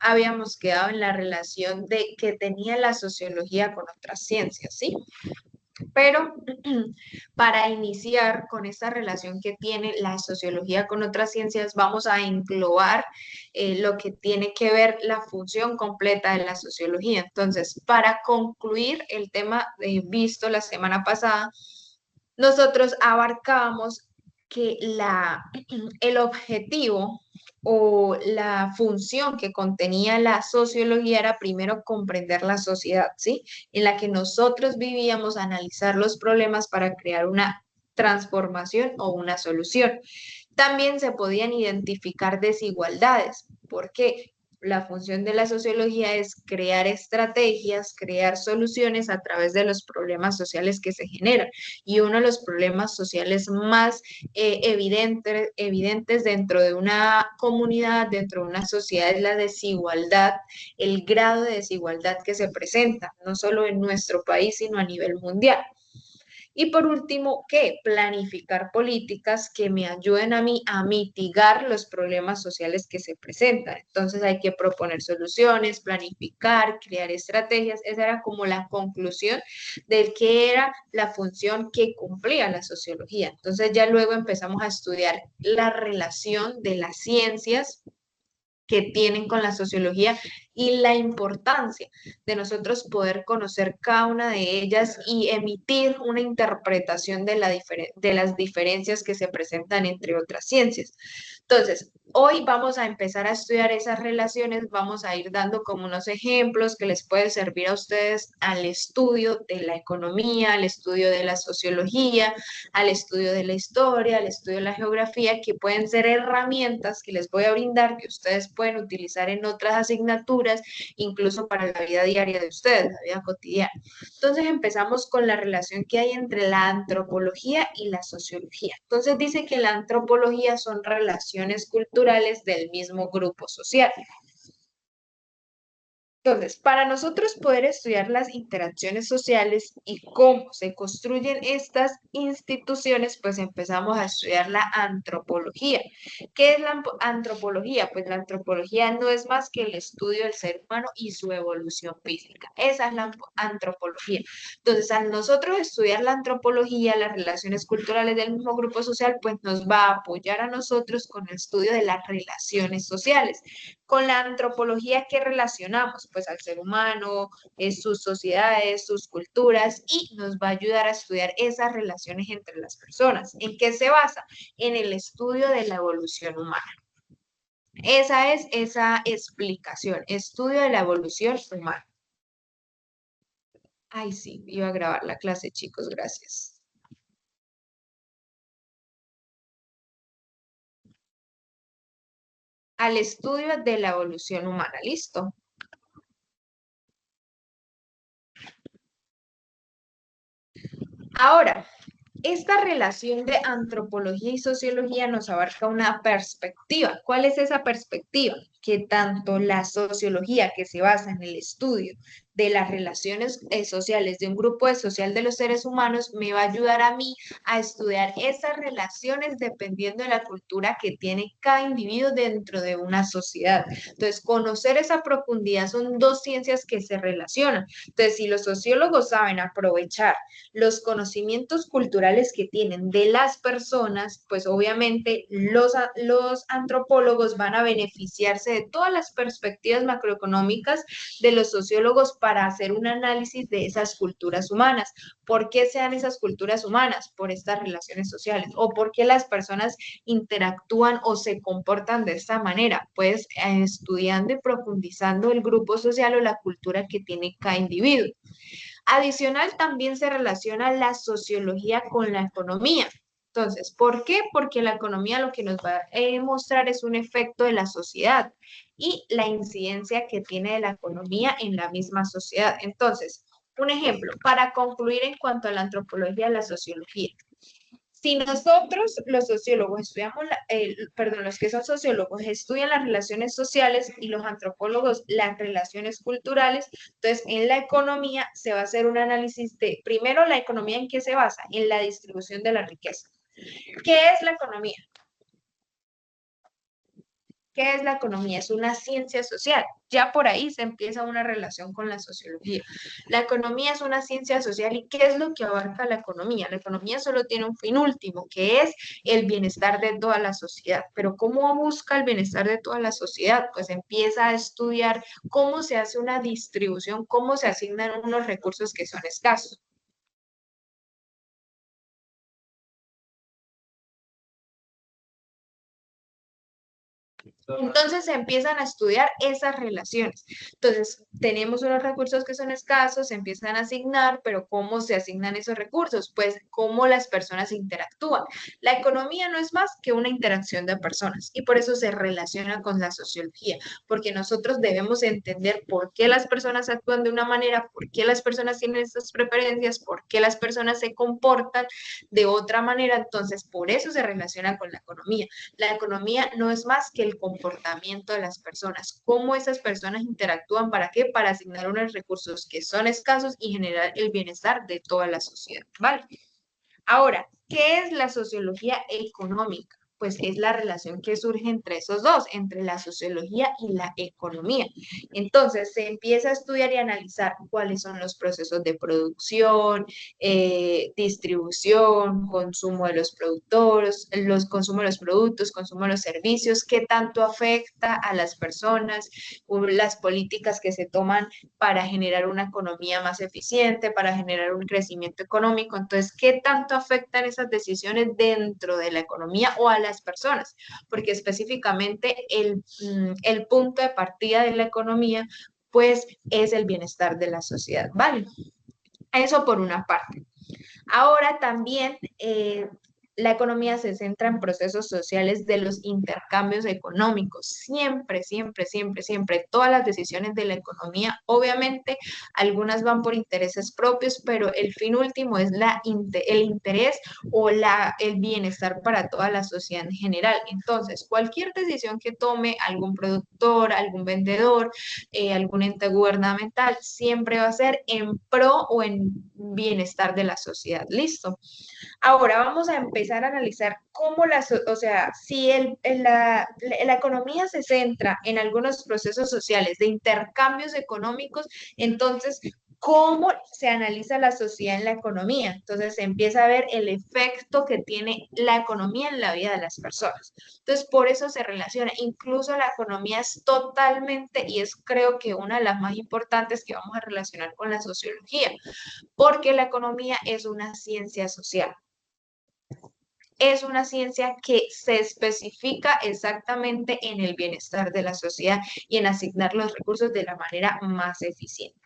habíamos quedado en la relación de que tenía la sociología con otras ciencias, ¿sí? Pero para iniciar con esta relación que tiene la sociología con otras ciencias, vamos a englobar lo que tiene que ver la función completa de la sociología. Entonces, para concluir el tema visto la semana pasada, nosotros abarcábamos que el objetivo o la función que contenía la sociología era primero comprender la sociedad, ¿sí? En la que nosotros vivíamos, analizar los problemas para crear una transformación o una solución. También se podían identificar desigualdades. ¿Por qué? La función de la sociología es crear estrategias, crear soluciones a través de los problemas sociales que se generan. Y uno de los problemas sociales más evidentes dentro de una comunidad, dentro de una sociedad, es la desigualdad, el grado de desigualdad que se presenta, no solo en nuestro país, sino a nivel mundial. Y por último, ¿qué? Planificar políticas que me ayuden a mí a mitigar los problemas sociales que se presentan. Entonces hay que proponer soluciones, planificar, crear estrategias. Esa era como la conclusión de qué era la función que cumplía la sociología. Entonces ya luego empezamos a estudiar la relación de las ciencias que tienen con la sociología y la importancia de nosotros poder conocer cada una de ellas y emitir una interpretación de las diferencias que se presentan entre otras ciencias. Entonces, hoy vamos a empezar a estudiar esas relaciones, vamos a ir dando como unos ejemplos que les pueden servir a ustedes al estudio de la economía, al estudio de la sociología, al estudio de la historia, al estudio de la geografía, que pueden ser herramientas que les voy a brindar, que ustedes pueden utilizar en otras asignaturas, incluso para la vida diaria de ustedes, la vida cotidiana. Entonces empezamos con la relación que hay entre la antropología y la sociología. Entonces dice que la antropología son relaciones culturales del mismo grupo social. Entonces, para nosotros poder estudiar las interacciones sociales y cómo se construyen estas instituciones, pues empezamos a estudiar la antropología. ¿Qué es la antropología? Pues la antropología no es más que el estudio del ser humano y su evolución física. Esa es la antropología. Entonces, al nosotros estudiar la antropología, las relaciones culturales del mismo grupo social, pues nos va a apoyar a nosotros con el estudio de las relaciones sociales. Con la antropología, ¿qué relacionamos? Pues al ser humano, sus sociedades, sus culturas, y nos va a ayudar a estudiar esas relaciones entre las personas. ¿En qué se basa? En el estudio de la evolución humana. Esa es esa explicación, estudio de la evolución humana. Ay, sí, iba a grabar la clase, chicos, gracias. Al estudio de la evolución humana, ¿listo? Ahora, esta relación de antropología y sociología nos abarca una perspectiva. ¿Cuál es esa perspectiva? Que tanto la sociología, que se basa en el estudio de las relaciones sociales de un grupo social de los seres humanos, me va a ayudar a mí a estudiar esas relaciones dependiendo de la cultura que tiene cada individuo dentro de una sociedad. Entonces, conocer esa profundidad son dos ciencias que se relacionan. Entonces, si los sociólogos saben aprovechar los conocimientos culturales que tienen de las personas, pues obviamente los antropólogos van a beneficiarse de todas las perspectivas macroeconómicas de los sociólogos para hacer un análisis de esas culturas humanas. ¿Por qué se dan esas culturas humanas? Por estas relaciones sociales. ¿O por qué las personas interactúan o se comportan de esta manera? Pues estudiando y profundizando el grupo social o la cultura que tiene cada individuo. Adicional, también se relaciona la sociología con la economía. Entonces, ¿por qué? Porque la economía lo que nos va a mostrar es un efecto de la sociedad y la incidencia que tiene de la economía en la misma sociedad. Entonces, un ejemplo, para concluir en cuanto a la antropología y la sociología. Si nosotros, los sociólogos, estudiamos, perdón, los que son sociólogos estudian las relaciones sociales y los antropólogos las relaciones culturales, entonces en la economía se va a hacer un análisis de, primero, la economía en qué se basa, en la distribución de la riqueza. ¿Qué es la economía? ¿Qué es la economía? Es una ciencia social. Ya por ahí se empieza una relación con la sociología. La economía es una ciencia social y ¿qué es lo que abarca la economía? La economía solo tiene un fin último, que es el bienestar de toda la sociedad. Pero ¿cómo busca el bienestar de toda la sociedad? Pues empieza a estudiar cómo se hace una distribución, cómo se asignan unos recursos que son escasos. Entonces se empiezan a estudiar esas relaciones. Entonces, tenemos unos recursos que son escasos, se empiezan a asignar, pero ¿cómo se asignan esos recursos? Pues cómo las personas interactúan. La economía no es más que una interacción de personas y por eso se relaciona con la sociología, porque nosotros debemos entender por qué las personas actúan de una manera, por qué las personas tienen estas preferencias, por qué las personas se comportan de otra manera. Entonces, por eso se relaciona con la economía. La economía no es más que el comportamiento de las personas, cómo esas personas interactúan, ¿para qué? Para asignar unos recursos que son escasos y generar el bienestar de toda la sociedad, ¿vale? Ahora, ¿qué es la sociología económica? Pues es la relación que surge entre esos dos, entre la sociología y la economía. Entonces, se empieza a estudiar y analizar cuáles son los procesos de producción, distribución, consumo de los productores, los consumo de los productos, consumo de los servicios, qué tanto afecta a las personas, las políticas que se toman para generar una economía más eficiente, para generar un crecimiento económico. Entonces, ¿qué tanto afectan esas decisiones dentro de la economía o a las personas? Porque específicamente el punto de partida de la economía, pues, es el bienestar de la sociedad, ¿vale? Eso por una parte. Ahora también la economía se centra en procesos sociales de los intercambios económicos. Siempre, siempre, siempre, siempre, todas las decisiones de la economía, obviamente, algunas van por intereses propios, pero el fin último es el interés o el bienestar para toda la sociedad en general. Entonces, cualquier decisión que tome algún productor, algún vendedor, algún ente gubernamental, siempre va a ser en pro o en bienestar de la sociedad. Listo. Ahora vamos a empezar a analizar cómo o sea, si la economía se centra en algunos procesos sociales de intercambios económicos, entonces, ¿cómo se analiza la sociedad en la economía? Entonces, se empieza a ver el efecto que tiene la economía en la vida de las personas. Entonces, por eso se relaciona. Incluso la economía es totalmente, y es creo que una de las más importantes que vamos a relacionar con la sociología, porque la economía es una ciencia social. Es una ciencia que se especifica exactamente en el bienestar de la sociedad y en asignar los recursos de la manera más eficiente.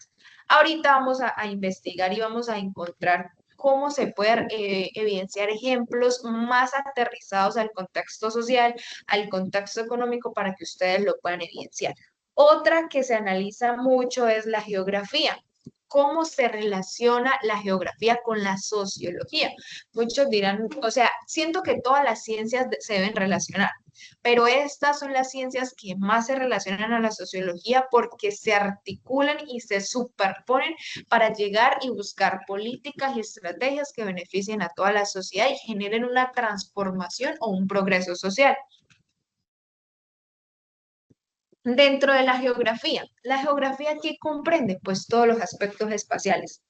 Ahorita vamos a investigar y vamos a encontrar cómo se pueden evidenciar ejemplos más aterrizados al contexto social, al contexto económico, para que ustedes lo puedan evidenciar. Otra que se analiza mucho es la geografía. ¿Cómo se relaciona la geografía con la sociología? Muchos dirán, o sea, siento que todas las ciencias se deben relacionar, pero estas son las ciencias que más se relacionan a la sociología porque se articulan y se superponen para llegar y buscar políticas y estrategias que beneficien a toda la sociedad y generen una transformación o un progreso social. Dentro de la geografía ¿qué comprende? Pues todos los aspectos espaciales.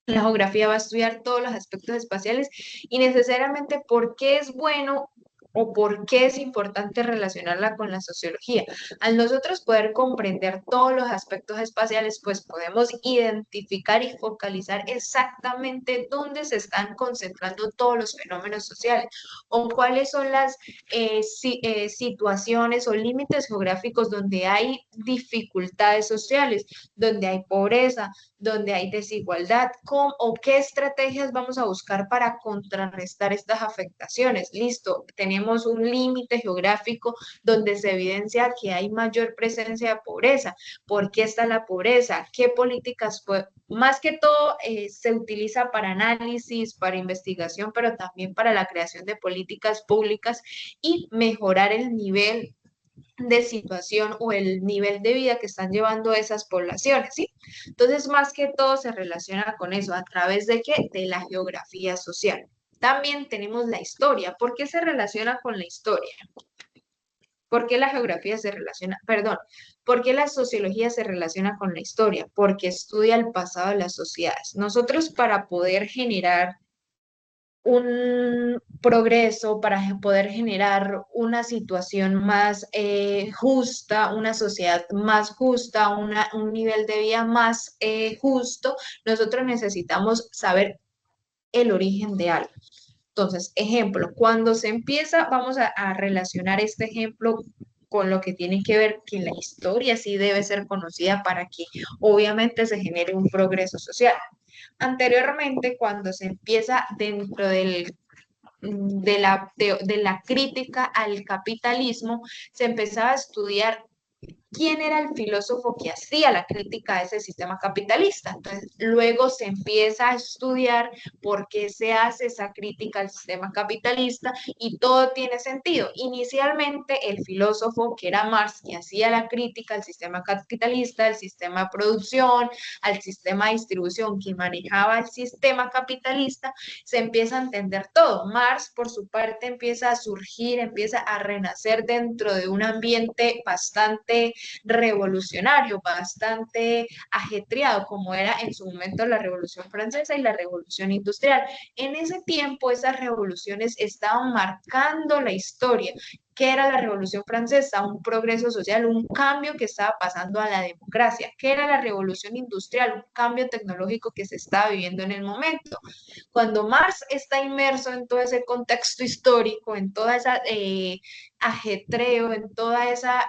La geografía va a estudiar todos los aspectos espaciales y necesariamente por qué es bueno o por qué es importante relacionarla con la sociología. Al nosotros poder comprender todos los aspectos espaciales, pues podemos identificar y focalizar exactamente dónde se están concentrando todos los fenómenos sociales o cuáles son las situaciones o límites geográficos donde hay dificultades sociales, donde hay pobreza, donde hay desigualdad, o qué estrategias vamos a buscar para contrarrestar estas afectaciones. Listo, tenemos un límite geográfico donde se evidencia que hay mayor presencia de pobreza. ¿Por qué está la pobreza? ¿Qué políticas? Más que todo se utiliza para análisis, para investigación, pero también para la creación de políticas públicas y mejorar el nivel de situación o el nivel de vida que están llevando esas poblaciones, ¿sí? Entonces, más que todo se relaciona con eso, ¿a través de qué? De la geografía social. También tenemos la historia. ¿Por qué se relaciona con la historia? ¿Por qué la geografía se relaciona, perdón, por qué la sociología se relaciona con la historia? Porque estudia el pasado de las sociedades. Nosotros para poder generar un progreso, para poder generar una situación más justa, una sociedad más justa, un nivel de vida más justo, nosotros necesitamos saber el origen de algo. Entonces, ejemplo, cuando se empieza, vamos a relacionar este ejemplo con lo que tiene que ver que la historia sí debe ser conocida para que obviamente se genere un progreso social. Anteriormente, cuando se empieza dentro de la crítica al capitalismo, se empezaba a estudiar quién era el filósofo que hacía la crítica a ese sistema capitalista. Entonces, luego se empieza a estudiar por qué se hace esa crítica al sistema capitalista y todo tiene sentido. Inicialmente, el filósofo que era Marx, que hacía la crítica al sistema capitalista, al sistema de producción, al sistema de distribución que manejaba el sistema capitalista, se empieza a entender todo. Marx, por su parte, empieza a surgir, empieza a renacer dentro de un ambiente bastante revolucionario, bastante ajetreado, como era en su momento la Revolución Francesa y la Revolución Industrial. En ese tiempo, esas revoluciones estaban marcando la historia. ¿Qué era la Revolución Francesa? Un progreso social, un cambio que estaba pasando a la democracia. ¿Qué era la Revolución Industrial? Un cambio tecnológico que se estaba viviendo en el momento. Cuando Marx está inmerso en todo ese contexto histórico, en toda esa ajetreo, en toda esa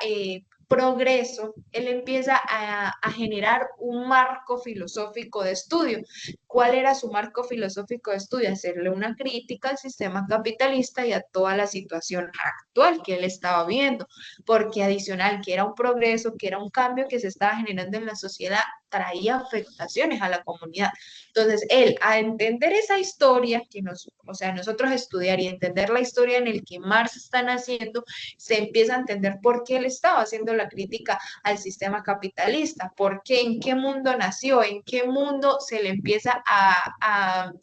progreso, él empieza a generar un marco filosófico de estudio. ¿Cuál era su marco filosófico de estudio? Hacerle una crítica al sistema capitalista y a toda la situación actual que él estaba viendo, porque adicional que era un progreso, que era un cambio que se estaba generando en la sociedad, traía afectaciones a la comunidad. Entonces, él, a entender esa historia que o sea, nosotros estudiar y entender la historia en el que Marx está naciendo, se empieza a entender por qué él estaba haciendo la crítica al sistema capitalista, por qué, en qué mundo nació, en qué mundo se le empieza a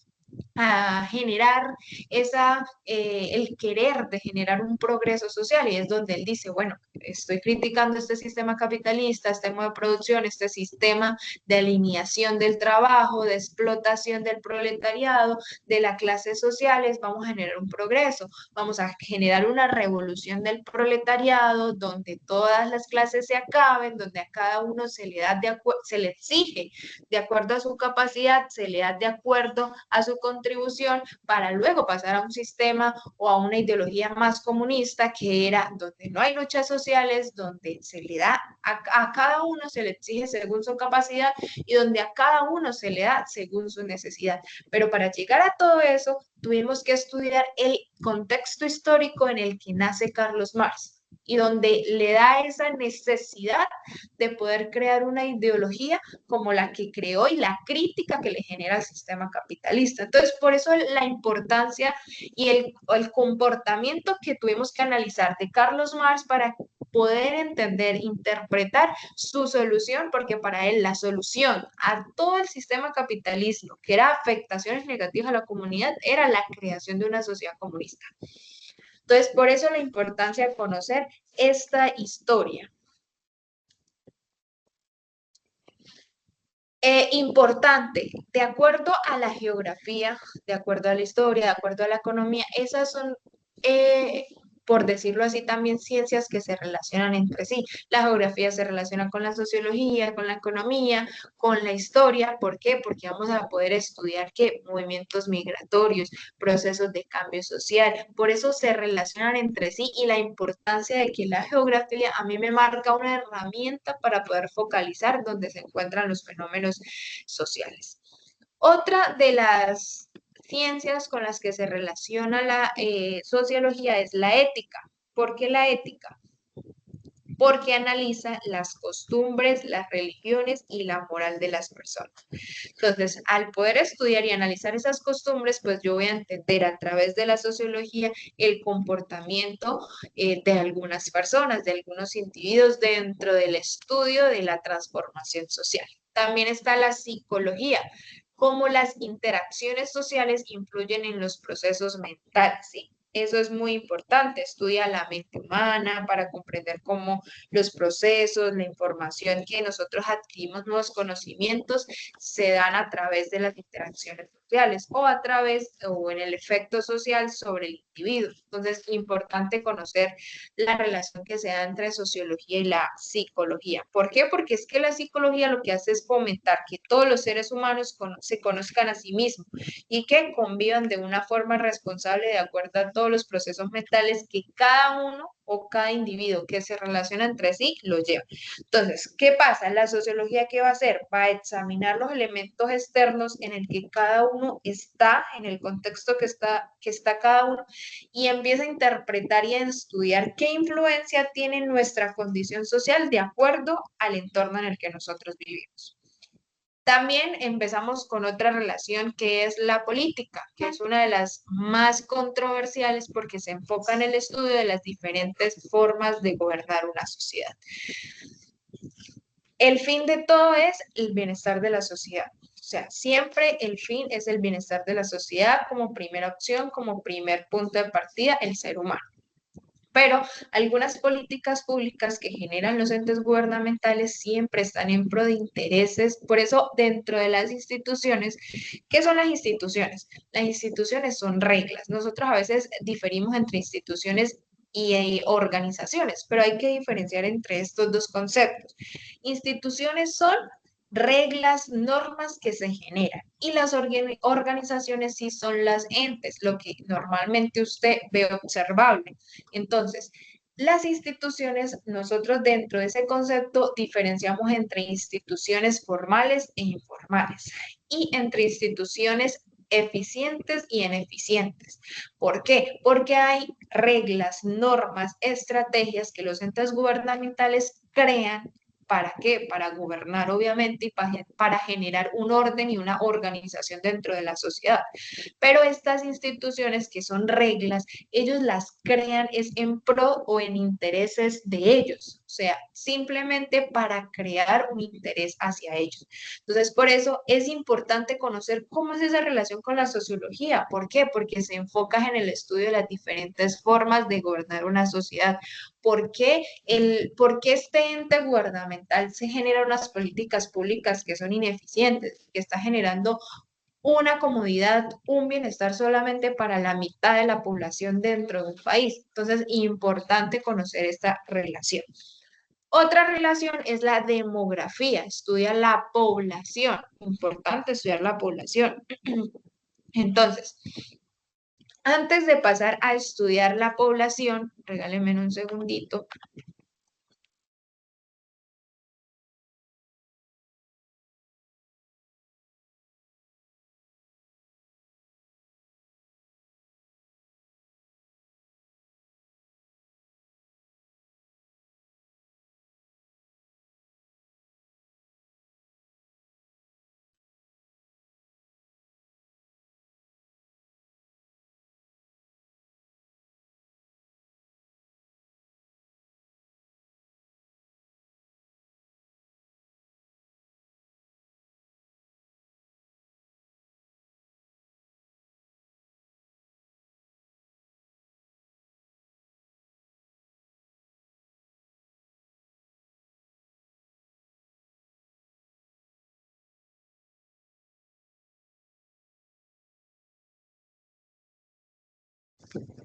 generar el querer de generar un progreso social y es donde él dice, bueno, estoy criticando este sistema capitalista, este modo de producción, este sistema de alineación del trabajo, de explotación del proletariado, de las clases sociales, vamos a generar un progreso, vamos a generar una revolución del proletariado donde todas las clases se acaben, donde a cada uno se le exige de acuerdo a su capacidad, se le da de acuerdo a su contribución para luego pasar a un sistema o a una ideología más comunista que era donde no hay luchas sociales, donde se le da a cada uno se le exige según su capacidad y donde a cada uno se le da según su necesidad. Pero para llegar a todo eso, tuvimos que estudiar el contexto histórico en el que nace Carlos Marx y donde le da esa necesidad de poder crear una ideología como la que creó y la crítica que le genera al sistema capitalista. Entonces, por eso la importancia y el comportamiento que tuvimos que analizar de Carlos Marx para poder entender, interpretar su solución, porque para él la solución a todo el sistema capitalismo, que era afectaciones negativas a la comunidad, era la creación de una sociedad comunista. Entonces, por eso la importancia de conocer esta historia. Importante, de acuerdo a la geografía, de acuerdo a la historia, de acuerdo a la economía, esas son, por decirlo así, también ciencias que se relacionan entre sí. La geografía se relaciona con la sociología, con la economía, con la historia. ¿Por qué? Porque vamos a poder estudiar qué movimientos migratorios, procesos de cambio social. Por eso se relacionan entre sí y la importancia de que la geografía a mí me marca una herramienta para poder focalizar dónde se encuentran los fenómenos sociales. Otra de las ciencias con las que se relaciona la sociología es la ética. ¿Por qué la ética? Porque analiza las costumbres, las religiones y la moral de las personas. Entonces, al poder estudiar y analizar esas costumbres, pues yo voy a entender a través de la sociología el comportamiento de algunas personas, de algunos individuos dentro del estudio de la transformación social. También está la psicología, cómo las interacciones sociales influyen en los procesos mentales, ¿sí? Eso es muy importante. Estudia la mente humana para comprender cómo los procesos, la información que nosotros adquirimos, nuevos conocimientos, se dan a través de las interacciones sociales o a través o en el efecto social sobre el individuo. Entonces, importante conocer la relación que se da entre sociología y la psicología. ¿Por qué? Porque es que la psicología lo que hace es fomentar que todos los seres humanos se conozcan a sí mismos y que convivan de una forma responsable de acuerdo a todos los procesos mentales que cada uno o cada individuo que se relaciona entre sí lo lleva. Entonces, ¿qué pasa? La sociología, ¿qué va a hacer? Va a examinar los elementos externos en el que cada uno está, en el contexto que está cada uno, y empieza a interpretar y a estudiar qué influencia tiene nuestra condición social de acuerdo al entorno en el que nosotros vivimos. También empezamos con otra relación que es la política, que es una de las más controversiales porque se enfoca en el estudio de las diferentes formas de gobernar una sociedad. El fin de todo es el bienestar de la sociedad. O sea, siempre el fin es el bienestar de la sociedad como primera opción, como primer punto de partida, el ser humano. Pero algunas políticas públicas que generan los entes gubernamentales siempre están en pro de intereses. Por eso, dentro de las instituciones, ¿qué son las instituciones? Las instituciones son reglas. Nosotros a veces diferimos entre instituciones y organizaciones, pero hay que diferenciar entre estos dos conceptos. Instituciones son reglas, normas que se generan. Y las organizaciones sí son las entes, lo que normalmente usted ve observable. Entonces, las instituciones, nosotros dentro de ese concepto diferenciamos entre instituciones formales e informales y entre instituciones eficientes y ineficientes. ¿Por qué? Porque hay reglas, normas, estrategias que los entes gubernamentales crean. ¿Para qué? Para gobernar, obviamente, y para generar un orden y una organización dentro de la sociedad. Pero estas instituciones que son reglas, ellos las crean es en pro o en intereses de ellos, o sea, simplemente para crear un interés hacia ellos. Entonces, por eso es importante conocer cómo es esa relación con la sociología. ¿Por qué? Porque se enfoca en el estudio de las diferentes formas de gobernar una sociedad. ¿Por qué este ente gubernamental se genera unas políticas públicas que son ineficientes, que está generando una comodidad, un bienestar solamente para la mitad de la población dentro de un país? Entonces, importante conocer esta relación. Otra relación es la demografía, estudia la población, importante estudiar la población. Entonces, antes de pasar a estudiar la población, regálenme un segundito.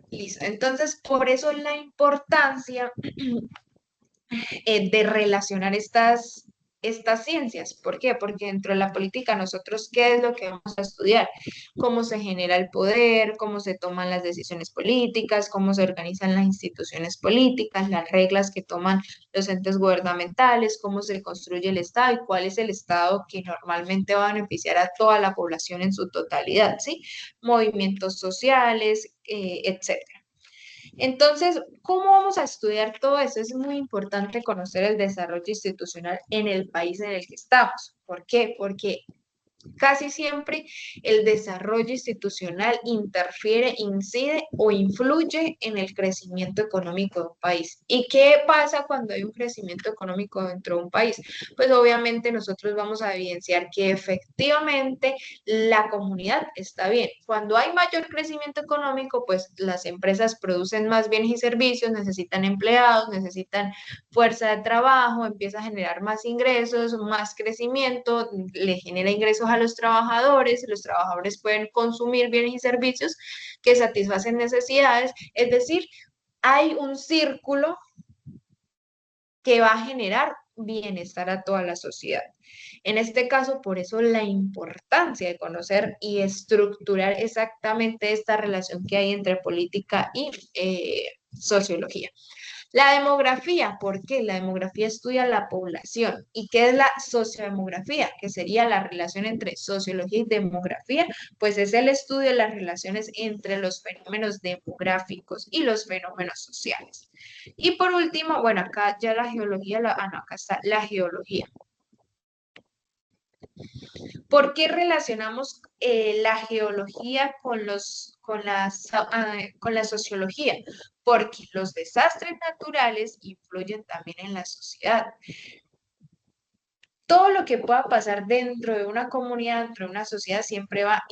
Listo. Entonces, por eso la importancia de relacionar estas ciencias. ¿Por qué? Porque dentro de la política nosotros, ¿qué es lo que vamos a estudiar? Cómo se genera el poder, cómo se toman las decisiones políticas, cómo se organizan las instituciones políticas, las reglas que toman los entes gubernamentales, cómo se construye el Estado y cuál es el Estado que normalmente va a beneficiar a toda la población en su totalidad, ¿sí? Movimientos sociales, etcétera. Entonces, ¿cómo vamos a estudiar todo eso? Es muy importante conocer el desarrollo institucional en el país en el que estamos. ¿Por qué? Porque Casi siempre el desarrollo institucional interfiere, incide o influye en el crecimiento económico de un país. ¿Y qué pasa cuando hay un crecimiento económico dentro de un país? Pues obviamente nosotros vamos a evidenciar que efectivamente la comunidad está bien. Cuando hay mayor crecimiento económico, pues las empresas producen más bienes y servicios, necesitan empleados, necesitan fuerza de trabajo, empieza a generar más ingresos, más crecimiento, le genera ingresos a los trabajadores pueden consumir bienes y servicios que satisfacen necesidades, es decir, hay un círculo que va a generar bienestar a toda la sociedad. En este caso, por eso la importancia de conocer y estructurar exactamente esta relación que hay entre política y sociología. La demografía, ¿por qué? La demografía estudia la población. ¿Y qué es la sociodemografía? Que sería la relación entre sociología y demografía, pues es el estudio de las relaciones entre los fenómenos demográficos y los fenómenos sociales. Y por último, bueno, acá ya la geología, no, acá está la geología. ¿Por qué relacionamos la geología con la sociología? Porque los desastres naturales influyen también en la sociedad. Todo lo que pueda pasar dentro de una comunidad, dentro de una sociedad, siempre va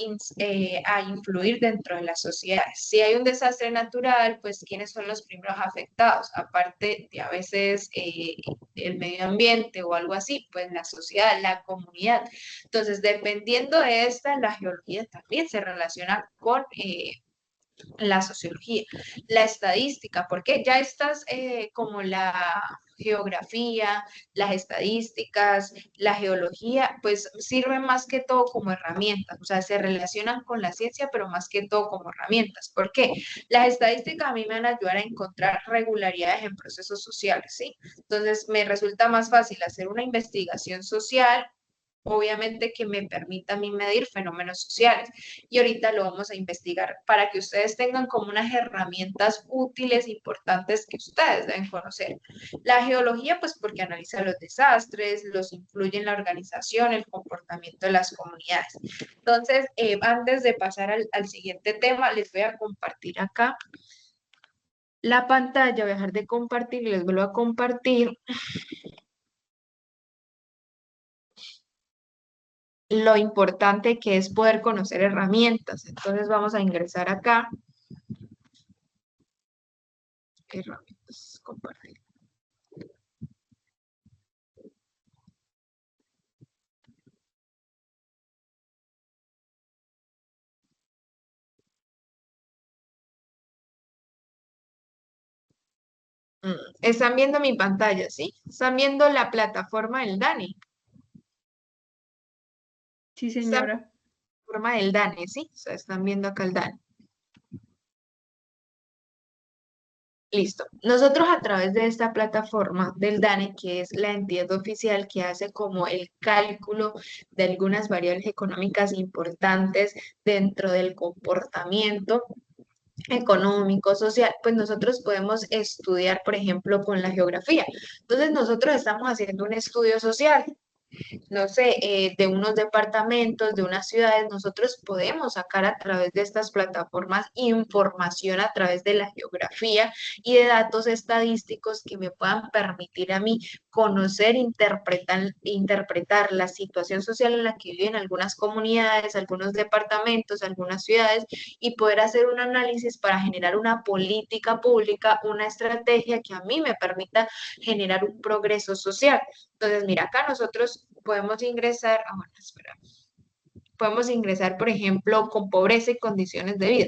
a influir dentro de la sociedad. Si hay un desastre natural, pues ¿quiénes son los primeros afectados? Aparte de a veces el medio ambiente o algo así, pues la sociedad, la comunidad. Entonces, dependiendo de esta, la geología también se relaciona con la sociología, la estadística, porque ya estas como la geografía, las estadísticas, la geología, pues sirven más que todo como herramientas, o sea, se relacionan con la ciencia, pero más que todo como herramientas. ¿Por qué? Las estadísticas a mí me van a ayudar a encontrar regularidades en procesos sociales, ¿sí? Entonces, me resulta más fácil hacer una investigación social, obviamente que me permita a mí medir fenómenos sociales. Y ahorita lo vamos a investigar para que ustedes tengan como unas herramientas útiles, importantes que ustedes deben conocer. La geología, pues porque analiza los desastres, los influye en la organización, el comportamiento de las comunidades. Entonces, antes de pasar al siguiente tema, les voy a compartir acá la pantalla, voy a dejar de compartir y les vuelvo a compartir lo importante que es poder conocer herramientas. Entonces vamos a ingresar acá, herramientas, compartir. Están viendo mi pantalla, ¿sí? Están viendo la plataforma del DANE. Sí, Están viendo señora. la plataforma del DANE, ¿sí? O sea, están viendo acá el DANE. Listo. Nosotros a través de esta plataforma del DANE, que es la entidad oficial que hace como el cálculo de algunas variables económicas importantes dentro del comportamiento económico, social, pues nosotros podemos estudiar, por ejemplo, con la geografía. Entonces, nosotros estamos haciendo un estudio social, no sé, de unos departamentos, de unas ciudades, nosotros podemos sacar a través de estas plataformas información a través de la geografía y de datos estadísticos que me puedan permitir a mí conocer, interpretar la situación social en la que viven algunas comunidades, algunos departamentos, algunas ciudades y poder hacer un análisis para generar una política pública, una estrategia que a mí me permita generar un progreso social. Entonces, mira, acá nosotros podemos ingresar, bueno, espera, podemos ingresar, por ejemplo, con pobreza y condiciones de vida.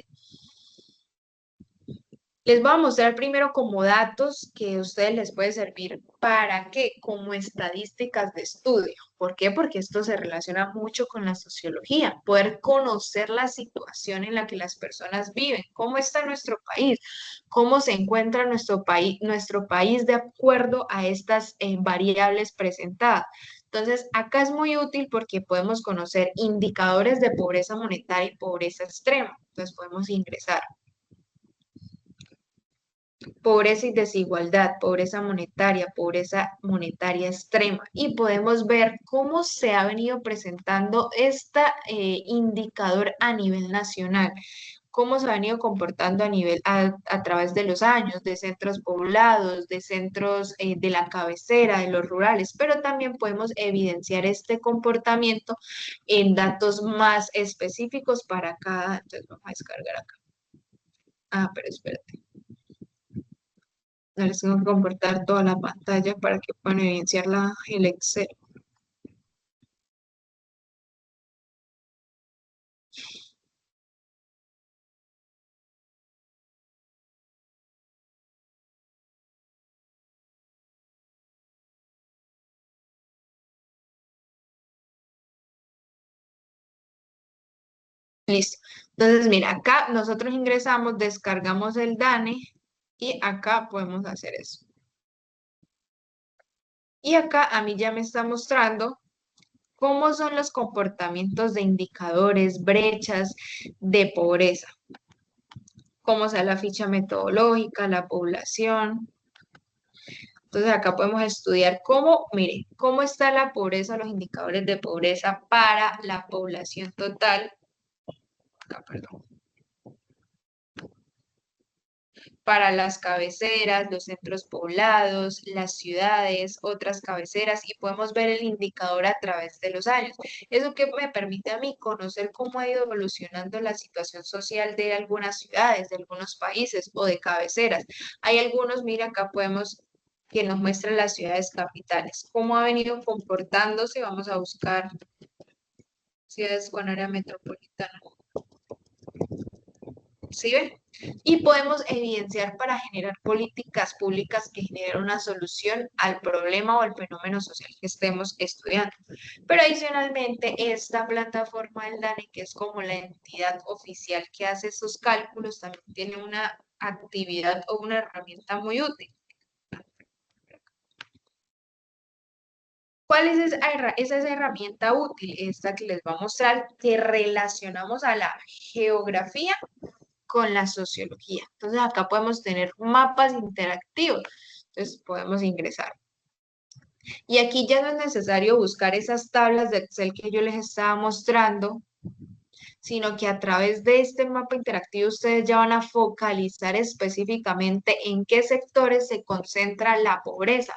Les voy a mostrar primero como datos que a ustedes les puede servir para que, como estadísticas de estudio. ¿Por qué? Porque esto se relaciona mucho con la sociología, poder conocer la situación en la que las personas viven, cómo está nuestro país, cómo se encuentra nuestro país de acuerdo a estas variables presentadas. Entonces, acá es muy útil porque podemos conocer indicadores de pobreza monetaria y pobreza extrema. Entonces, podemos ingresar. pobreza y desigualdad, pobreza monetaria extrema. Y podemos ver cómo se ha venido presentando este indicador a nivel nacional, cómo se ha venido comportando a través de los años, de centros poblados, de centros de la cabecera, de los rurales, pero también podemos evidenciar este comportamiento en datos más específicos para cada. Entonces vamos a descargar acá. Ah, pero espérate. No les tengo que comportar toda la pantalla para que puedan evidenciar el Excel. Listo. Entonces, mira, acá nosotros ingresamos, descargamos el DANE y acá podemos hacer eso. Y acá a mí ya me está mostrando cómo son los comportamientos de indicadores, brechas de pobreza, cómo sea la ficha metodológica, la población. Entonces acá podemos estudiar cómo, mire, cómo está la pobreza, los indicadores de pobreza para la población total. Acá, perdón. Para las cabeceras, los centros poblados, las ciudades, otras cabeceras y podemos ver el indicador a través de los años. Eso que me permite a mí conocer cómo ha ido evolucionando la situación social de algunas ciudades, de algunos países o de cabeceras. Hay algunos, mira, acá podemos que nos muestran las ciudades capitales, cómo ha venido comportándose. Vamos a buscar ciudades con área metropolitana. ¿Sí ven? Y podemos evidenciar para generar políticas públicas que generen una solución al problema o al fenómeno social que estemos estudiando. Pero adicionalmente, esta plataforma del DANE, que es como la entidad oficial que hace esos cálculos, también tiene una actividad o una herramienta muy útil. ¿Cuál es esa herramienta útil? Esta que les va a mostrar que relacionamos a la geografía con la sociología. Entonces acá podemos tener mapas interactivos. Entonces podemos ingresar. Y aquí ya no es necesario buscar esas tablas de Excel que yo les estaba mostrando, sino que a través de este mapa interactivo ustedes ya van a focalizar específicamente en qué sectores se concentra la pobreza.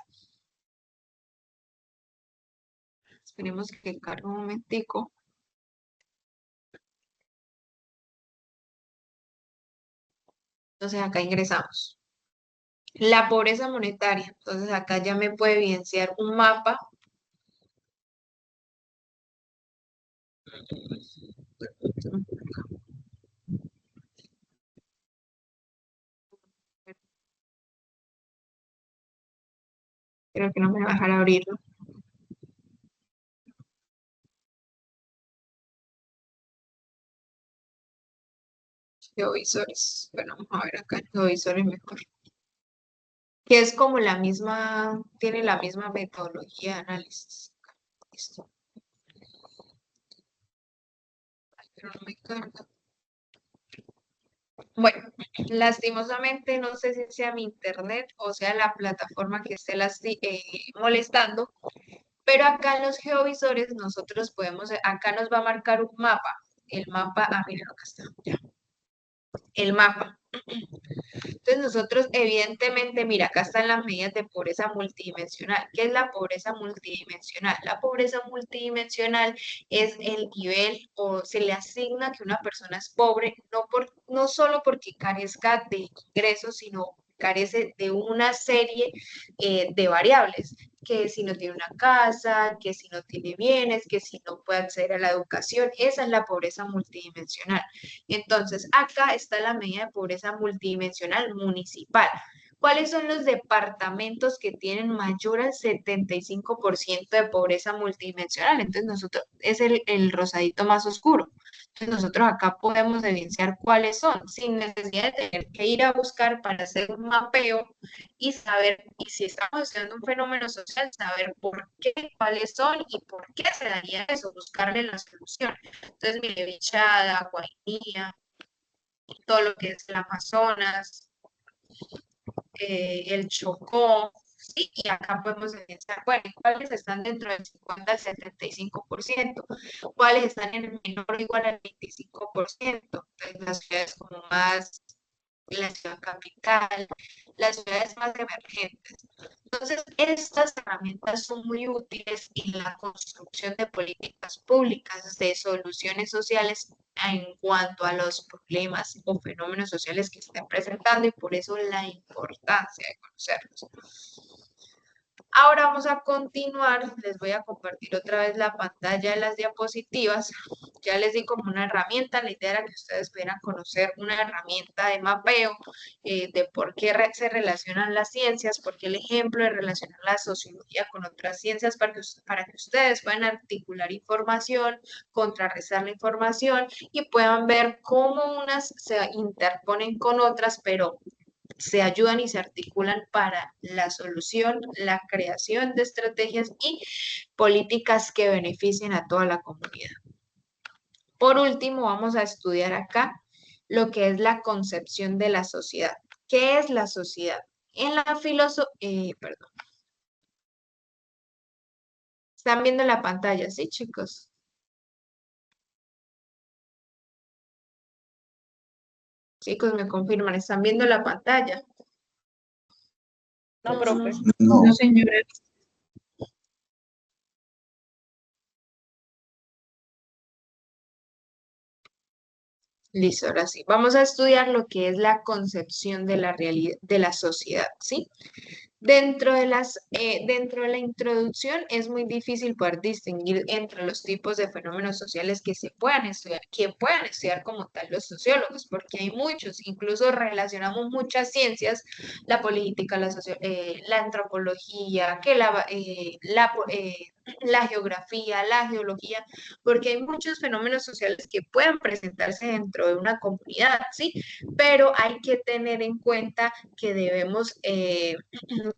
Esperemos que cargue un momentico. Entonces acá ingresamos. La pobreza monetaria. Entonces acá ya me puede evidenciar un mapa. Creo que no me va a dejar abrirlo. Geovisores. Bueno, vamos a ver acá en geovisores mejor. Que es como la misma, tiene la misma metodología de análisis. Listo. Pero no me carga. Bueno, lastimosamente no sé si sea mi internet o sea la plataforma que esté molestando, pero acá en los geovisores nosotros podemos, acá nos va a marcar un mapa. El mapa, miren, acá está, ya. El mapa. Entonces nosotros evidentemente, mira, acá están las medidas de pobreza multidimensional. ¿Qué es la pobreza multidimensional? La pobreza multidimensional es el nivel o se le asigna que una persona es pobre no solo porque carezca de ingresos, sino carece de una serie de variables, que si no tiene una casa, que si no tiene bienes, que si no puede acceder a la educación. Esa es la pobreza multidimensional. Entonces, acá está la medida de pobreza multidimensional municipal. ¿Cuáles son los departamentos que tienen mayor al 75% de pobreza multidimensional? Entonces, nosotros es el rosadito más oscuro. Entonces, nosotros acá podemos evidenciar cuáles son, sin necesidad de tener que ir a buscar para hacer un mapeo y saber, y si estamos estudiando un fenómeno social, saber por qué, cuáles son y por qué se daría eso, buscarle la solución. Entonces, mire, Bichada, Guainía, todo lo que es el Amazonas. el Chocó, ¿sí? Y acá podemos evidenciar, bueno, cuáles están dentro del 50 al 75%, cuáles están en el menor o igual al 25%, entonces las ciudades como más, la ciudad capital, las ciudades más emergentes. Entonces, estas herramientas son muy útiles en la construcción de políticas públicas, de soluciones sociales en cuanto a los problemas o fenómenos sociales que estén presentando y por eso la importancia de conocerlos. Ahora vamos a continuar, les voy a compartir otra vez la pantalla de las diapositivas. Ya les di como una herramienta, la idea era que ustedes pudieran conocer una herramienta de mapeo, de por qué se relacionan las ciencias, porque el ejemplo de relacionar la sociología con otras ciencias para que ustedes puedan articular información, contrarrestar la información y puedan ver cómo unas se interponen con otras, pero se ayudan y se articulan para la solución, la creación de estrategias y políticas que beneficien a toda la comunidad. Por último, vamos a estudiar acá lo que es la concepción de la sociedad. ¿Qué es la sociedad? En la filosofía, perdón. Están viendo la pantalla, ¿sí, chicos? Chicos, me confirman, ¿están viendo la pantalla? No, profe. No, señora. Listo, ahora sí. Vamos a estudiar lo que es la concepción de la realidad, de la sociedad, ¿sí? Dentro de la introducción es muy difícil poder distinguir entre los tipos de fenómenos sociales que puedan estudiar como tal los sociólogos, porque hay muchos, incluso relacionamos muchas ciencias, la política, la antropología, la geografía, la geología, porque hay muchos fenómenos sociales que puedan presentarse dentro de una comunidad, ¿sí? Pero hay que tener en cuenta que debemos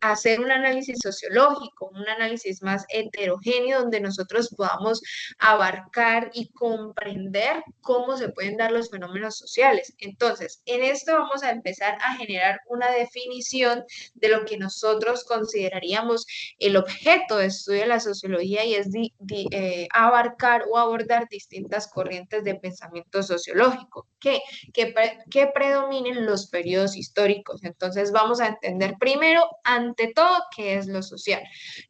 hacer un análisis sociológico, un análisis más heterogéneo donde nosotros podamos abarcar y comprender cómo se pueden dar los fenómenos sociales. Entonces, en esto vamos a empezar a generar una definición de lo que nosotros consideraríamos el objeto de estudio de la sociología y es abarcar o abordar distintas corrientes de pensamiento sociológico que predominen los periodos históricos. Entonces vamos a entender primero, ante todo, qué es lo social.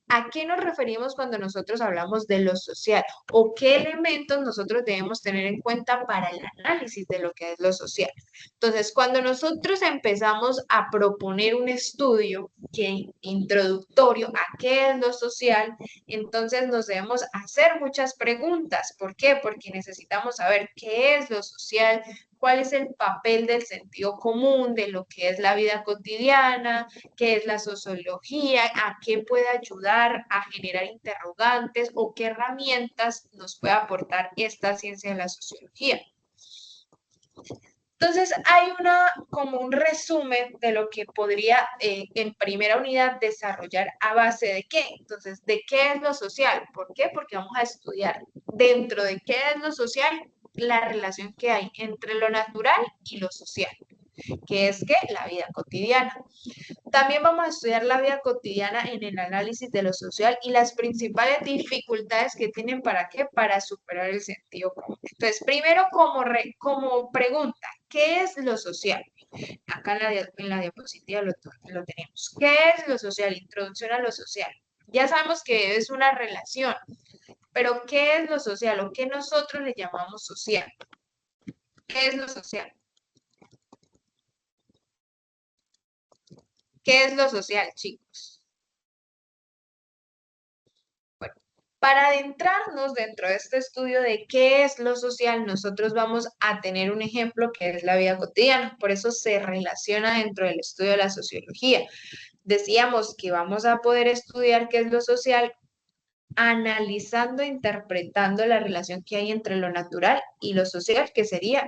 ¿A qué nos referimos cuando nosotros hablamos de lo social? ¿O qué elementos nosotros debemos tener en cuenta para el análisis de lo que es lo social? Entonces, cuando nosotros empezamos a proponer un estudio introductorio a qué es lo social, entonces nos debemos hacer muchas preguntas. ¿Por qué? Porque necesitamos saber qué es lo social, cuál es el papel del sentido común, de lo que es la vida cotidiana, qué es la sociología, a qué puede ayudar a generar interrogantes o qué herramientas nos puede aportar esta ciencia de la sociología. Entonces, hay como un resumen de lo que podría en primera unidad desarrollar a base de qué. Entonces, ¿de qué es lo social? ¿Por qué? Porque vamos a estudiar dentro de qué es lo social, la relación que hay entre lo natural y lo social, que es que la vida cotidiana. También vamos a estudiar la vida cotidiana en el análisis de lo social y las principales dificultades que tienen para qué, para superar el sentido común. Entonces, primero como pregunta, ¿qué es lo social? Acá en la diapositiva lo tenemos. ¿Qué es lo social? Introducción a lo social. Ya sabemos que es una relación, pero ¿qué es lo social o qué nosotros le llamamos social? ¿Qué es lo social? ¿Qué es lo social, chicos? Bueno, para adentrarnos dentro de este estudio de qué es lo social, nosotros vamos a tener un ejemplo que es la vida cotidiana. Por eso se relaciona dentro del estudio de la sociología. Decíamos que vamos a poder estudiar qué es lo social analizando e interpretando la relación que hay entre lo natural y lo social, que sería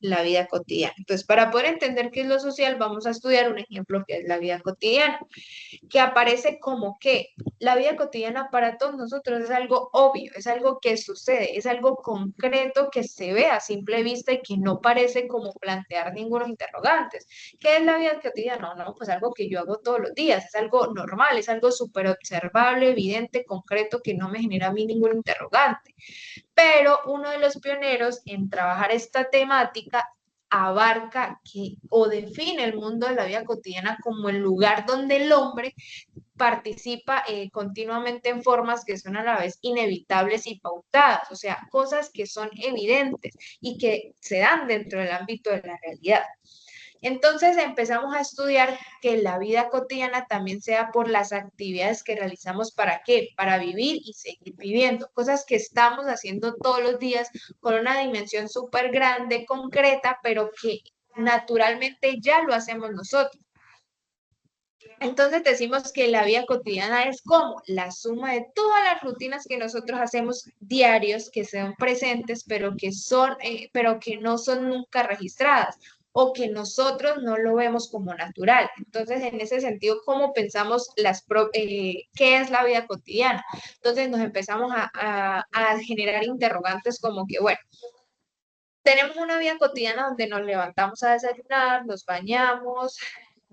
la vida cotidiana. Entonces, para poder entender qué es lo social, vamos a estudiar un ejemplo que es la vida cotidiana, que aparece como que la vida cotidiana para todos nosotros es algo obvio, es algo que sucede, es algo concreto que se ve a simple vista y que no parece como plantear ningunos interrogantes. ¿Qué es la vida cotidiana? No, pues algo que yo hago todos los días, es algo normal, es algo súper observable, evidente, concreto, que no me genera a mí ningún interrogante. Pero uno de los pioneros en trabajar esta temática abarca que o define el mundo de la vida cotidiana como el lugar donde el hombre participa continuamente en formas que son a la vez inevitables y pautadas, o sea, cosas que son evidentes y que se dan dentro del ámbito de la realidad. Entonces empezamos a estudiar que la vida cotidiana también sea por las actividades que realizamos. ¿Para qué? Para vivir y seguir viviendo. Cosas que estamos haciendo todos los días con una dimensión súper grande, concreta, pero que naturalmente ya lo hacemos nosotros. Entonces decimos que la vida cotidiana es como la suma de todas las rutinas que nosotros hacemos diarios, que son presentes, pero que no son nunca registradas o que nosotros no lo vemos como natural. Entonces, en ese sentido, ¿cómo pensamos qué es la vida cotidiana? Entonces nos empezamos a generar interrogantes como que, bueno, tenemos una vida cotidiana donde nos levantamos a desayunar, nos bañamos,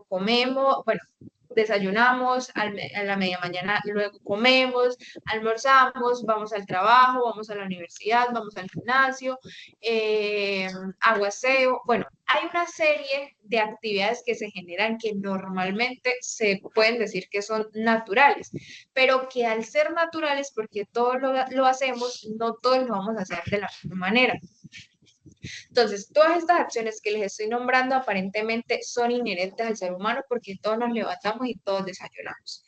comemos, bueno, desayunamos, a la media mañana luego comemos, almorzamos, vamos al trabajo, vamos a la universidad, vamos al gimnasio, aguaceo. Bueno, hay una serie de actividades que se generan que normalmente se pueden decir que son naturales, pero que al ser naturales, porque todos lo hacemos, no todos lo vamos a hacer de la misma manera. Entonces, todas estas acciones que les estoy nombrando aparentemente son inherentes al ser humano porque todos nos levantamos y todos desayunamos.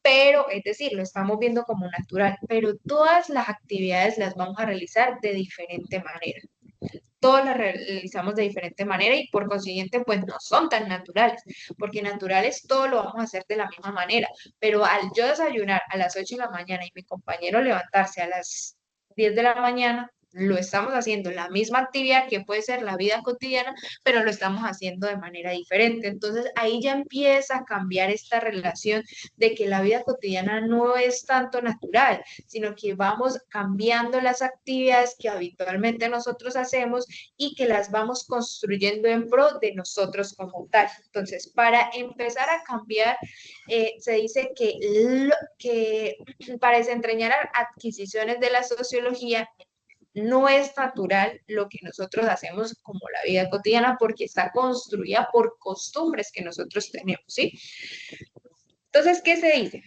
Pero, es decir, lo estamos viendo como natural, pero todas las actividades las vamos a realizar de diferente manera. Todas las realizamos de diferente manera y por consiguiente pues no son tan naturales, porque naturales todo lo vamos a hacer de la misma manera, pero al yo desayunar a las 8 de la mañana y mi compañero levantarse a las 10 de la mañana, lo estamos haciendo la misma actividad que puede ser la vida cotidiana, pero lo estamos haciendo de manera diferente. Entonces ahí ya empieza a cambiar esta relación de que la vida cotidiana no es tanto natural, sino que vamos cambiando las actividades que habitualmente nosotros hacemos y que las vamos construyendo en pro de nosotros como tal. Entonces, para empezar a cambiar, se dice que para desentrañar adquisiciones de la sociología, no es natural lo que nosotros hacemos como la vida cotidiana porque está construida por costumbres que nosotros tenemos, ¿sí? Entonces, ¿qué se dice?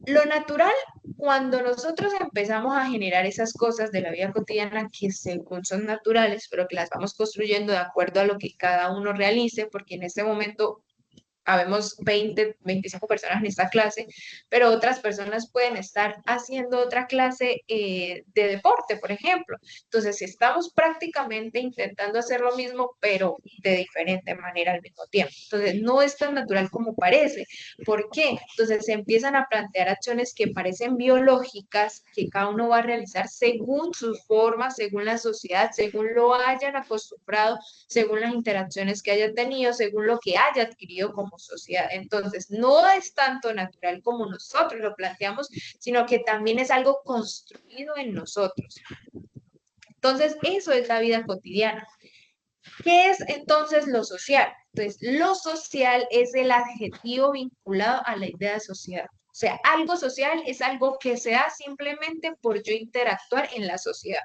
Lo natural, cuando nosotros empezamos a generar esas cosas de la vida cotidiana que según son naturales, pero que las vamos construyendo de acuerdo a lo que cada uno realice, porque en este momento habemos 20, 25 personas en esta clase, pero otras personas pueden estar haciendo otra clase de deporte, por ejemplo. Entonces, estamos prácticamente intentando hacer lo mismo, pero de diferente manera al mismo tiempo. Entonces, no es tan natural como parece. ¿Por qué? Entonces, se empiezan a plantear acciones que parecen biológicas, que cada uno va a realizar según sus formas, según la sociedad, según lo hayan acostumbrado, según las interacciones que haya tenido, según lo que haya adquirido como sociedad. Entonces, no es tanto natural como nosotros lo planteamos, sino que también es algo construido en nosotros. Entonces, eso es la vida cotidiana. ¿Qué es entonces lo social? Entonces, lo social es el adjetivo vinculado a la idea de sociedad. O sea, algo social es algo que se da simplemente por yo interactuar en la sociedad.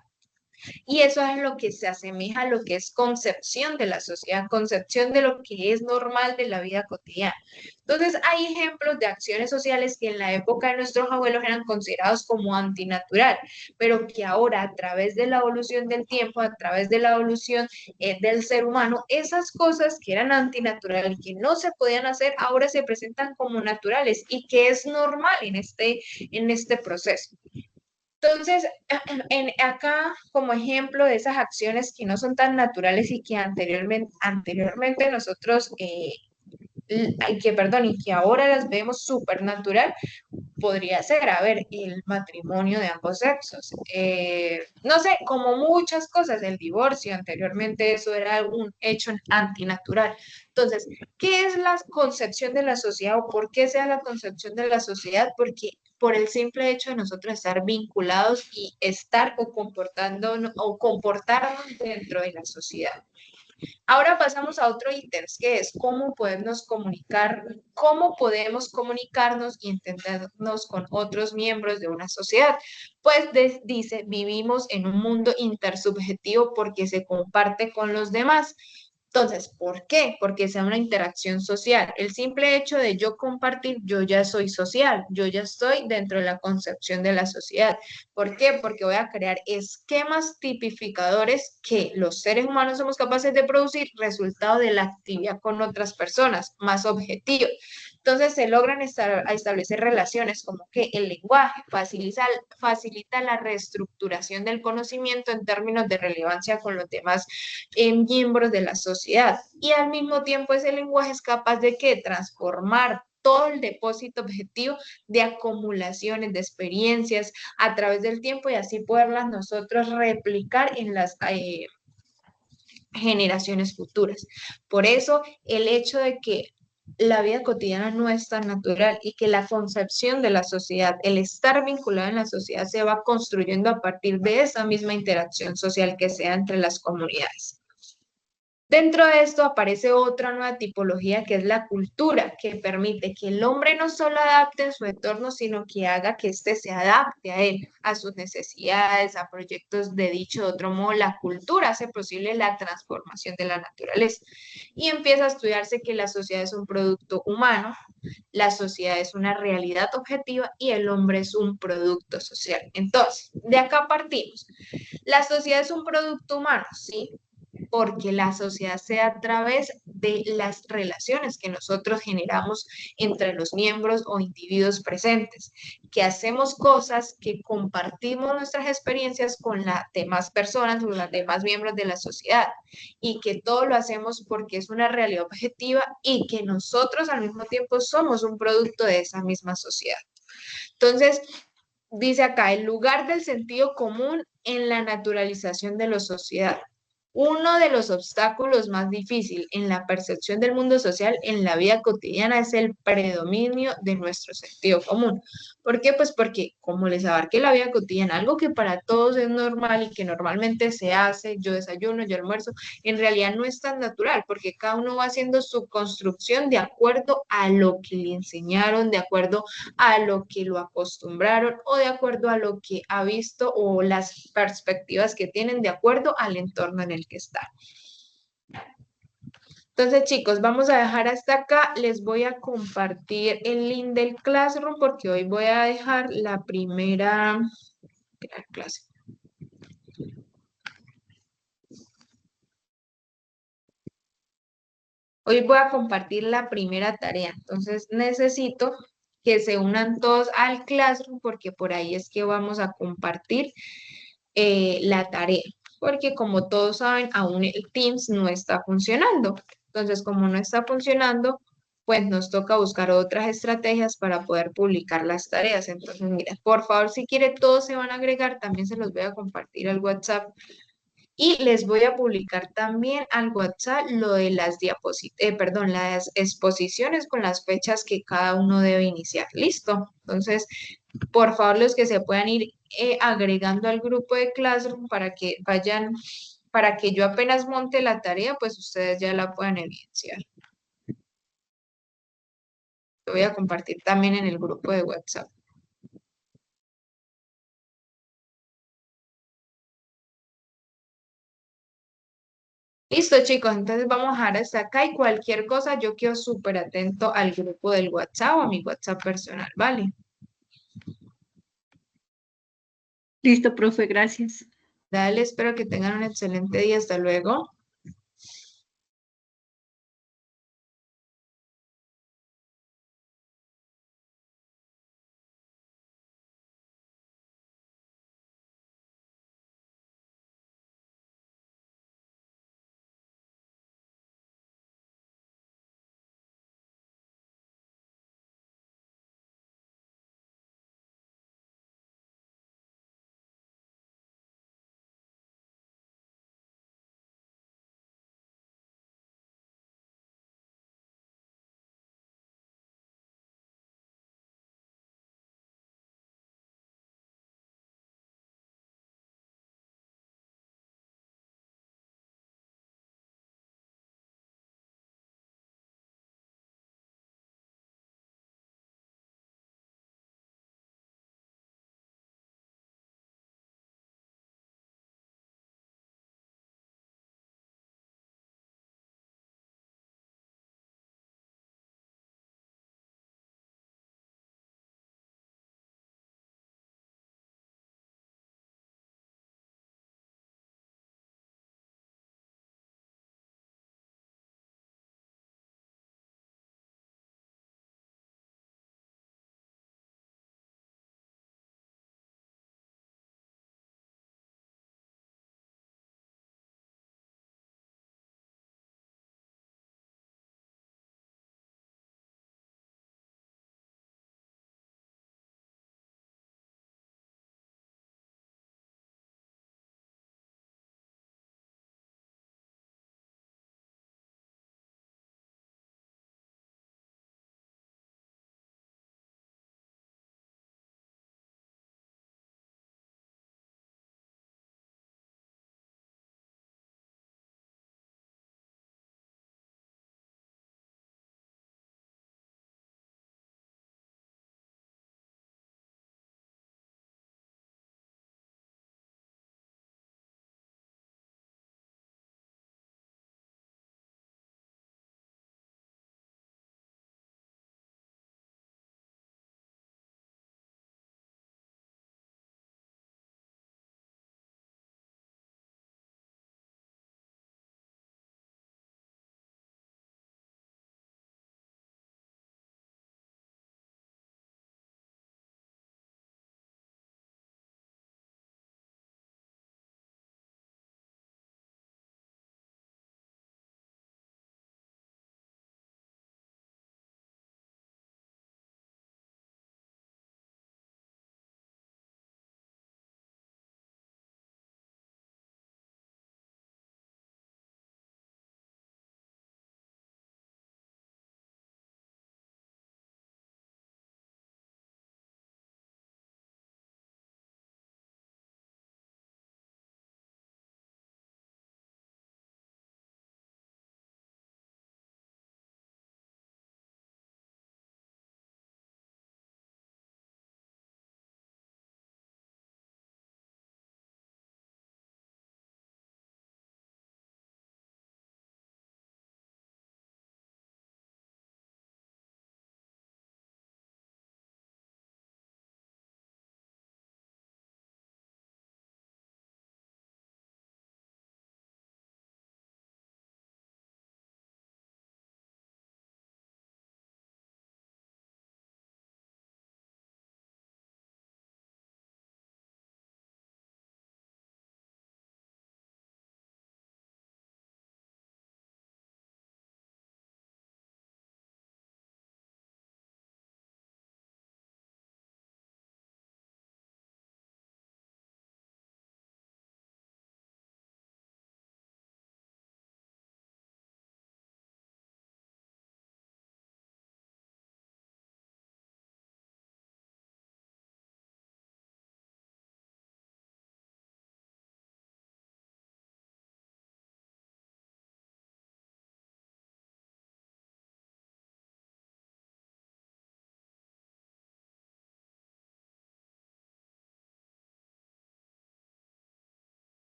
Y eso es lo que se asemeja a lo que es concepción de la sociedad, concepción de lo que es normal de la vida cotidiana. Entonces, hay ejemplos de acciones sociales que en la época de nuestros abuelos eran considerados como antinatural, pero que ahora a través de la evolución del tiempo, a través de la evolución del ser humano, esas cosas que eran antinaturales, que no se podían hacer, ahora se presentan como naturales y que es normal en este proceso. Entonces, acá como ejemplo de esas acciones que no son tan naturales y que anteriormente nosotros y que ahora las vemos súper natural, podría ser, a ver, el matrimonio de ambos sexos. No sé, como muchas cosas, el divorcio, anteriormente eso era un hecho antinatural. Entonces, ¿qué es la concepción de la sociedad o por qué sea la concepción de la sociedad? Porque por el simple hecho de nosotros estar vinculados y estar o comportándonos o comportarnos dentro de la sociedad. Ahora pasamos a otro ítem, que es cómo podemos comunicar, cómo podemos comunicarnos y entendernos con otros miembros de una sociedad. Pues dice, vivimos en un mundo intersubjetivo porque se comparte con los demás. Entonces, ¿por qué? Porque sea una interacción social. El simple hecho de yo compartir, yo ya soy social, yo ya estoy dentro de la concepción de la sociedad. ¿Por qué? Porque voy a crear esquemas tipificadores que los seres humanos somos capaces de producir resultado de la actividad con otras personas, más objetivos. Entonces se logran establecer relaciones como que el lenguaje facilita la reestructuración del conocimiento en términos de relevancia con los demás miembros de la sociedad. Y al mismo tiempo ese lenguaje es capaz de que transformar todo el depósito objetivo de acumulaciones de experiencias a través del tiempo y así poderlas nosotros replicar en las generaciones futuras. Por eso el hecho de que la vida cotidiana no es tan natural y que la concepción de la sociedad, el estar vinculado en la sociedad se va construyendo a partir de esa misma interacción social que sea entre las comunidades. Dentro de esto aparece otra nueva tipología que es la cultura, que permite que el hombre no solo adapte en su entorno, sino que haga que éste se adapte a él, a sus necesidades, a proyectos de dicho de otro modo. La cultura hace posible la transformación de la naturaleza y empieza a estudiarse que la sociedad es un producto humano, la sociedad es una realidad objetiva y el hombre es un producto social. Entonces, de acá partimos. La sociedad es un producto humano, ¿sí? Porque la sociedad se da a través de las relaciones que nosotros generamos entre los miembros o individuos presentes, que hacemos cosas, que compartimos nuestras experiencias con las demás personas o los demás miembros de la sociedad y que todo lo hacemos porque es una realidad objetiva y que nosotros al mismo tiempo somos un producto de esa misma sociedad. Entonces, dice acá, el lugar del sentido común en la naturalización de la sociedad. Uno de los obstáculos más difíciles en la percepción del mundo social en la vida cotidiana es el predominio de nuestro sentido común. ¿Por qué? Pues porque como les abarqué la vida cotidiana, algo que para todos es normal y que normalmente se hace, yo desayuno, yo almuerzo, en realidad no es tan natural porque cada uno va haciendo su construcción de acuerdo a lo que le enseñaron, de acuerdo a lo que lo acostumbraron o de acuerdo a lo que ha visto o las perspectivas que tienen de acuerdo al entorno en el que está. Entonces, chicos, vamos a dejar hasta acá. Les voy a compartir el link del Classroom porque hoy voy a dejar la primera clase. Hoy voy a compartir la primera tarea. Entonces, necesito que se unan todos al Classroom porque por ahí es que vamos a compartir la tarea, porque como todos saben, aún el Teams no está funcionando. Entonces, como no está funcionando, pues nos toca buscar otras estrategias para poder publicar las tareas. Entonces, mira, por favor, si quiere, todos se van a agregar, también se los voy a compartir al WhatsApp. Y les voy a publicar también al WhatsApp lo de las las exposiciones con las fechas que cada uno debe iniciar. ¿Listo? Entonces, por favor, los que se puedan ir agregando al grupo de Classroom para que vayan, para que yo apenas monte la tarea, pues ustedes ya la puedan evidenciar. Lo voy a compartir también en el grupo de WhatsApp. Listo, chicos, entonces vamos a dejar hasta acá y cualquier cosa yo quedo súper atento al grupo del WhatsApp o a mi WhatsApp personal, ¿vale? Listo, profe, gracias. Dale, espero que tengan un excelente día. Hasta luego.